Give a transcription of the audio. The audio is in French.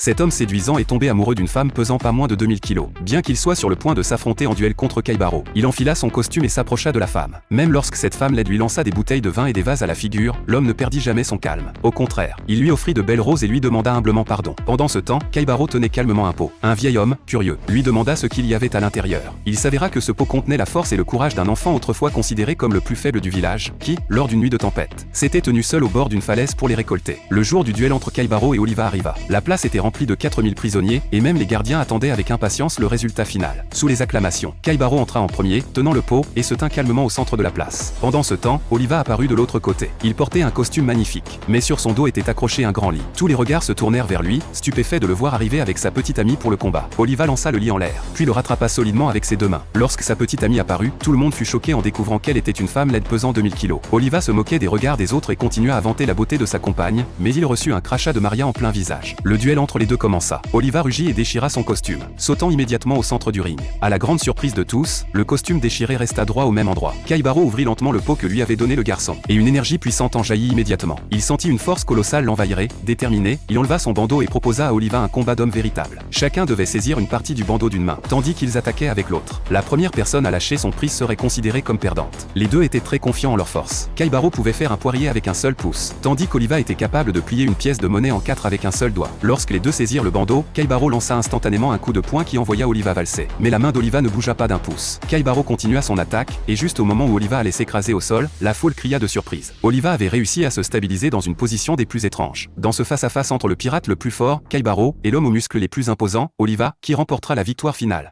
Cet homme séduisant est tombé amoureux d'une femme pesant pas moins de 2000 kilos. Bien qu'il soit sur le point de s'affronter en duel contre Kaibaro, il enfila son costume et s'approcha de la femme. Même lorsque cette femme laide lui lança des bouteilles de vin et des vases à la figure, l'homme ne perdit jamais son calme. Au contraire, il lui offrit de belles roses et lui demanda humblement pardon. Pendant ce temps, Kaibaro tenait calmement un pot. Un vieil homme, curieux, lui demanda ce qu'il y avait à l'intérieur. Il s'avéra que ce pot contenait la force et le courage d'un enfant autrefois considéré comme le plus faible du village, qui, lors d'une nuit de tempête, s'était tenu seul au bord d'une falaise pour les récolter. Le jour du duel entre Kaibaro et Oliva arriva. La place était remplie de 4000 prisonniers, et même les gardiens attendaient avec impatience le résultat final. Sous les acclamations, Kaibaro entra en premier, tenant le pot, et se tint calmement au centre de la place. Pendant ce temps, Oliva apparut de l'autre côté. Il portait un costume magnifique, mais sur son dos était accroché un grand lit. Tous les regards se tournèrent vers lui, stupéfaits de le voir arriver avec sa petite amie pour le combat. Oliva lança le lit en l'air, puis le rattrapa solidement avec ses deux mains. Lorsque sa petite amie apparut, tout le monde fut choqué en découvrant qu'elle était une femme laide pesant 2000 kilos. Oliva se moquait des regards des autres et continua à vanter la beauté de sa compagne, mais il reçut un crachat de Maria en plein visage. Le duel entre les deux commença. Oliva rugit et déchira son costume, sautant immédiatement au centre du ring. À la grande surprise de tous, le costume déchiré resta droit au même endroit. Kaibaro ouvrit lentement le pot que lui avait donné le garçon, et une énergie puissante en jaillit immédiatement. Il sentit une force colossale l'envahir. Déterminé, il enleva son bandeau et proposa à Oliva un combat d'hommes véritable. Chacun devait saisir une partie du bandeau d'une main, tandis qu'ils attaquaient avec l'autre. La première personne à lâcher son prise serait considérée comme perdante. Les deux étaient très confiants en leur force. Kaibaro pouvait faire un poirier avec un seul pouce, tandis qu'Oliva était capable de plier une pièce de monnaie en 4 avec un seul doigt. Lorsque les deux saisirent le bandeau, Kaibaro lança instantanément un coup de poing qui envoya Oliva valser. Mais la main d'Oliva ne bougea pas d'un pouce. Kaibaro continua son attaque, et juste au moment où Oliva allait s'écraser au sol, la foule cria de surprise. Oliva avait réussi à se stabiliser dans une position des plus étranges. Dans ce face-à-face entre le pirate le plus fort, Kaibaro, et l'homme aux muscles les plus imposants, Oliva, qui remportera la victoire finale.